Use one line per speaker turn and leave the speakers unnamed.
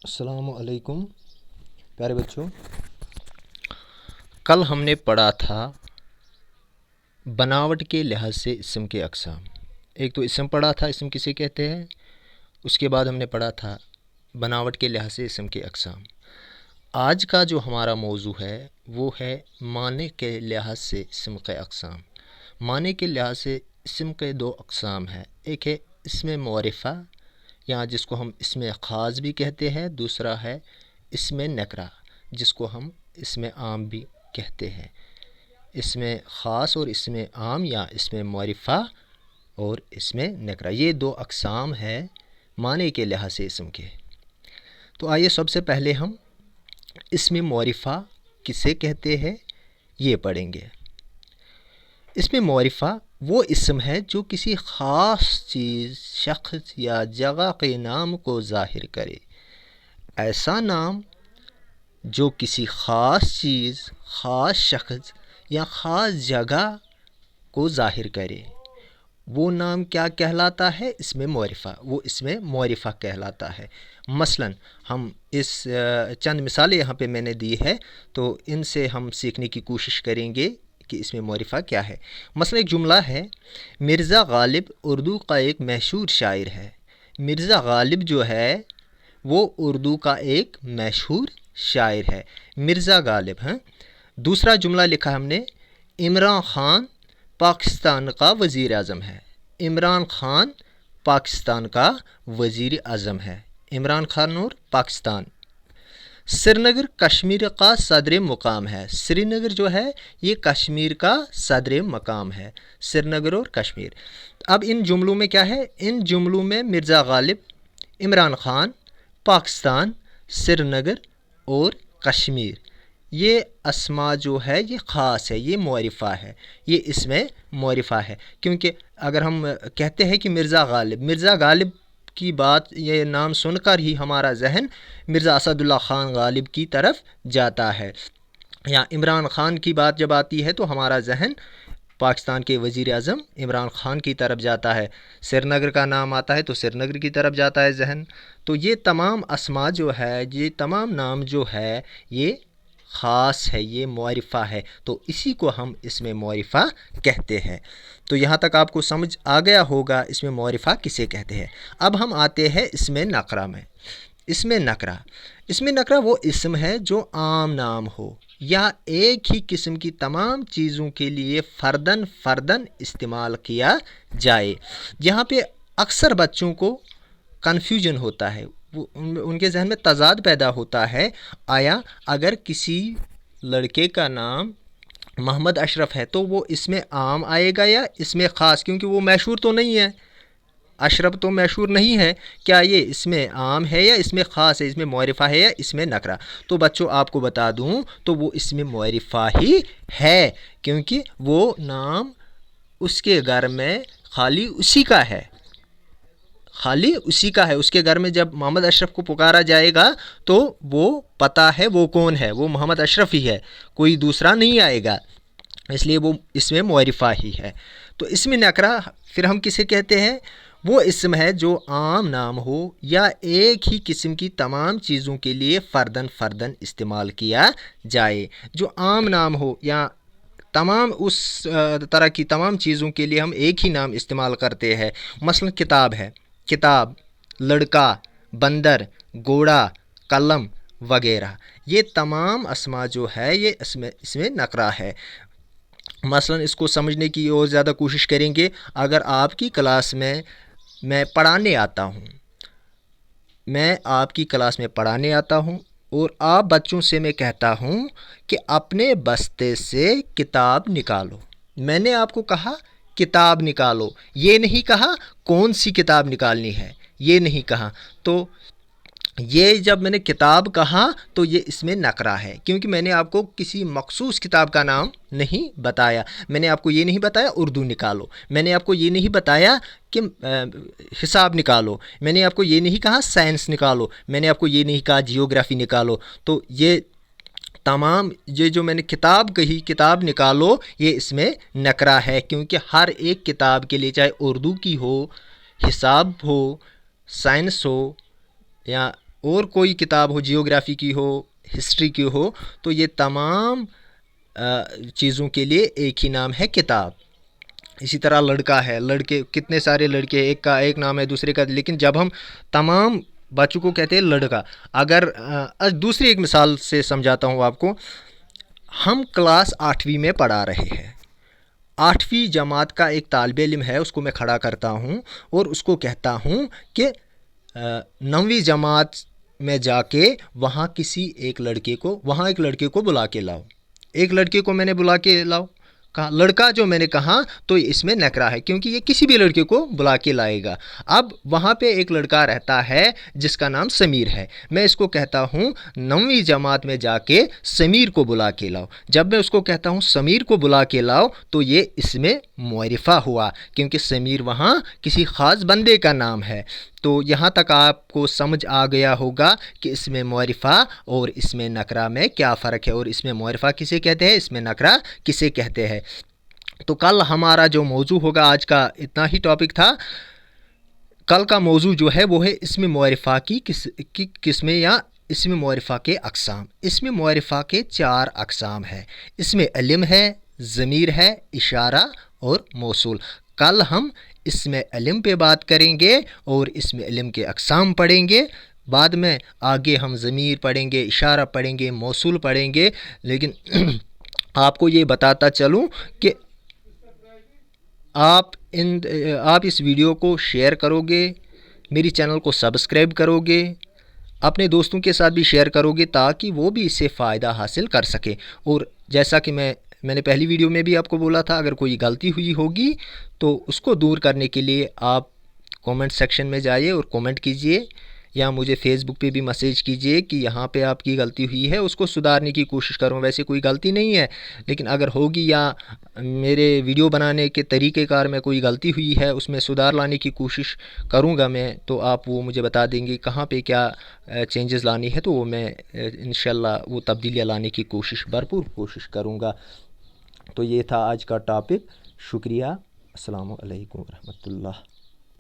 السلام علیکم پیارے بچوں،
کل ہم نے پڑھا تھا بناوٹ کے لحاظ سے اسم کے اقسام۔ ایک تو اسم پڑھا تھا، اسم کسے کہتے ہیں۔ اس کے بعد ہم نے پڑھا تھا بناوٹ کے لحاظ سے اسم کے اقسام۔ آج کا جو ہمارا موضوع ہے وہ ہے معنی کے لحاظ سے اسم کے اقسام۔ معنی کے لحاظ سے اسم کے دو اقسام ہیں، ایک ہے اسم معرفہ یا جس کو ہم اسم خاص بھی کہتے ہیں، دوسرا ہے اسم نکرہ جس کو ہم اسم عام بھی کہتے ہیں۔ اسم خاص اور اسم عام یا اسم معرفہ اور اسم نکرہ، یہ دو اقسام ہیں معنی کے لحاظ سے اسم کے۔ تو آئیے سب سے پہلے ہم اسم معرفہ کسے کہتے ہیں یہ پڑھیں گے۔ اسم معرفہ وہ اسم ہے جو کسی خاص چیز، شخص یا جگہ کے نام کو ظاہر کرے۔ ایسا نام جو کسی خاص چیز، خاص شخص یا خاص جگہ کو ظاہر کرے، وہ نام کیا کہلاتا ہے؟ اسم معرفہ، وہ اسم معرفہ کہلاتا ہے۔ مثلاً ہم اس چند مثالیں یہاں پہ میں نے دی ہے تو ان سے ہم سیکھنے کی کوشش کریں گے کہ اسم معرفہ کیا ہے۔ مثلاً ایک جملہ ہے، مرزا غالب اردو کا ایک مشہور شاعر ہے۔ مرزا غالب جو ہے وہ اردو کا ایک مشہور شاعر ہے، مرزا غالب ہیں۔ دوسرا جملہ لکھا ہم نے، عمران خان پاکستان کا وزیر اعظم ہے۔ عمران خان پاکستان کا وزیر اعظم ہے، عمران خان اور پاکستان۔ سری نگر کشمیر کا صدر مقام ہے۔ سری نگر جو ہے یہ کشمیر کا صدر مقام ہے، سری نگر اور کشمیر۔ اب ان جملوں میں کیا ہے؟ ان جملوں میں مرزا غالب، عمران خان، پاکستان، سری نگر اور کشمیر، یہ اسما جو ہے یہ خاص ہے، یہ معرفہ ہے، یہ اسم معرفہ ہے۔ کیونکہ اگر ہم کہتے ہیں کہ مرزا غالب کی بات، یہ نام سن کر ہی ہمارا ذہن مرزا اسد اللہ خان غالب کی طرف جاتا ہے، یا عمران خان کی بات جب آتی ہے تو ہمارا ذہن پاکستان کے وزیر اعظم عمران خان کی طرف جاتا ہے، سری نگر کا نام آتا ہے تو سری نگر کی طرف جاتا ہے ذہن۔ تو یہ تمام اسما جو ہے، یہ تمام نام جو ہے یہ خاص ہے، یہ معرفہ ہے، تو اسی کو ہم اسم معرفہ کہتے ہیں۔ تو یہاں تک آپ کو سمجھ آ گیا ہوگا اسم معرفہ کسے کہتے ہیں۔ اب ہم آتے ہیں اسم نکرہ میں۔ اسم نکرہ وہ اسم ہے جو عام نام ہو یا ایک ہی قسم کی تمام چیزوں کے لیے فرداً استعمال کیا جائے۔ یہاں پہ اکثر بچوں کو کنفیوژن ہوتا ہے، ان کے ذہن میں تضاد پیدا ہوتا ہے، آیا اگر کسی لڑکے کا نام محمد اشرف ہے تو وہ اسم عام آئے گا یا اسم خاص؟ کیونکہ وہ مشہور تو نہیں ہے، اشرف تو مشہور نہیں ہے، کیا یہ اسم عام ہے یا اسم خاص ہے، اسم معرفہ ہے یا اسم نکرہ؟ تو بچوں آپ کو بتا دوں تو وہ اسم معرفہ ہی ہے، کیونکہ وہ نام اس کے گھر میں خالی اسی کا ہے، اس کے گھر میں جب محمد اشرف کو پکارا جائے گا تو وہ پتہ ہے وہ کون ہے، وہ محمد اشرف ہی ہے، کوئی دوسرا نہیں آئے گا، اس لیے وہ اسم معرفہ ہی ہے۔ تو اسم نکرہ پھر ہم کسے کہتے ہیں؟ وہ اسم ہے جو عام نام ہو یا ایک ہی قسم کی تمام چیزوں کے لیے فرداً استعمال کیا جائے۔ جو عام نام ہو یا تمام اس طرح کی تمام چیزوں کے لیے ہم ایک ہی نام استعمال کرتے ہیں۔ مثلا کتاب ہے، کتاب، لڑکا، بندر، گھوڑا، قلم وغیرہ، یہ تمام اسما جو ہے یہ اسم نکرہ ہے۔ مثلا اس کو سمجھنے کی اور زیادہ کوشش کریں گے، اگر آپ کی کلاس میں پڑھانے آتا ہوں اور آپ بچوں سے میں کہتا ہوں کہ اپنے بستے سے کتاب نکالو، میں نے آپ کو کہا کتاب نکالو، یہ نہیں کہا کون سی کتاب نکالنی ہے، یہ نہیں کہا، تو یہ جب میں نے کتاب کہا تو یہ اسم نکرہ ہے، کیونکہ میں نے آپ کو کسی مخصوص کتاب کا نام نہیں بتایا۔ میں نے آپ کو یہ نہیں بتایا اردو نکالو، میں نے آپ کو یہ نہیں بتایا کہ حساب نکالو، میں نے آپ کو یہ نہیں کہا سائنس نکالو، میں نے آپ کو یہ نہیں کہا جیوگرافی نکالو۔ تو یہ تمام یہ جو میں نے کتاب کہی، کتاب نکالو، یہ اسم نکرہ ہے، کیونکہ ہر ایک کتاب کے لیے، چاہے اردو کی ہو، حساب ہو، سائنس ہو یا اور کوئی کتاب ہو، جیوگرافی کی ہو، ہسٹری کی ہو، تو یہ تمام چیزوں کے لیے ایک ہی نام ہے کتاب۔ اسی طرح لڑکا ہے، لڑکے کتنے سارے لڑکے، ایک کا ایک نام ہے، دوسرے کا، لیکن جب ہم تمام بچوں کو کہتے ہیں لڑکا۔ اگر دوسری ایک مثال سے سمجھاتا ہوں آپ کو، ہم کلاس 8ویں میں پڑھا رہے ہیں، 8ویں جماعت کا ایک طالب علم ہے، اس کو میں کھڑا کرتا ہوں اور اس کو کہتا ہوں کہ 9ویں جماعت میں جا کے وہاں ایک لڑکے کو بلا کے لاؤ۔ ایک لڑکے کو میں نے بلا کے لاؤ کہا، لڑکا جو میں نے کہا تو اس میں نکرہ ہے، کیونکہ یہ کسی بھی لڑکے کو بلا کے لائے گا۔ اب وہاں پہ ایک لڑکا رہتا ہے جس کا نام سمیر ہے، میں اس کو کہتا ہوں 9ویں جماعت میں جا کے سمیر کو بلا کے لاؤ۔ جب میں اس کو کہتا ہوں سمیر کو بلا کے لاؤ تو یہ اس میں معرفہ ہوا، کیونکہ سمیر وہاں کسی خاص بندے کا نام ہے۔ تو یہاں تک آپ کو سمجھ آ گیا ہوگا کہ اس میں معرفہ اور اس میں نکرہ میں کیا فرق ہے، اور اس میں معرفہ کسے کہتے ہیں، اس میں نکرہ کسے کہتے ہیں۔ تو کل ہمارا جو موضوع ہوگا، آج کا اتنا ہی ٹاپک تھا، کل کا موضوع جو ہے وہ ہے اسم معرفہ کی قسمیں یا اسم معرفہ کے اقسام۔ اسم معرفہ کے 4 اقسام ہیں، اسم علم ہے، ضمیر ہے، اشارہ اور موصول۔ کل ہم اسم علم پہ بات کریں گے اور اسم علم کے اقسام پڑھیں گے، بعد میں آگے ہم ضمیر پڑھیں گے، اشارہ پڑھیں گے، موصول پڑھیں گے۔ لیکن آپ کو یہ بتاتا چلوں کہ آپ اس ویڈیو کو شیئر کرو گے، میری چینل کو سبسکرائب کرو گے، اپنے دوستوں کے ساتھ بھی شیئر کرو گے تاکہ وہ بھی اس سے فائدہ حاصل کر سکے۔ اور جیسا کہ میں نے پہلی ویڈیو میں بھی آپ کو بولا تھا، اگر کوئی غلطی ہوئی ہوگی تو اس کو دور کرنے کے لیے آپ کومنٹ سیکشن میں جائیے اور کومنٹ کیجئے، یا مجھے فیس بک پہ بھی میسیج کیجئے کہ یہاں پہ آپ کی غلطی ہوئی ہے، اس کو سدھارنے کی کوشش کروں۔ ویسے کوئی غلطی نہیں ہے، لیکن اگر ہوگی یا میرے ویڈیو بنانے کے طریقہ کار میں کوئی غلطی ہوئی ہے، اس میں سدھار لانے کی کوشش کروں گا میں، تو آپ وہ مجھے بتا دیں گے کہاں پہ کیا چینجز لانی ہے، تو وہ میں انشاءاللہ وہ تبدیلیاں لانے کی بھرپور کوشش کروں گا۔ تو یہ تھا آج کا ٹاپک۔ شکریہ، السلام علیکم ورحمۃ اللہ۔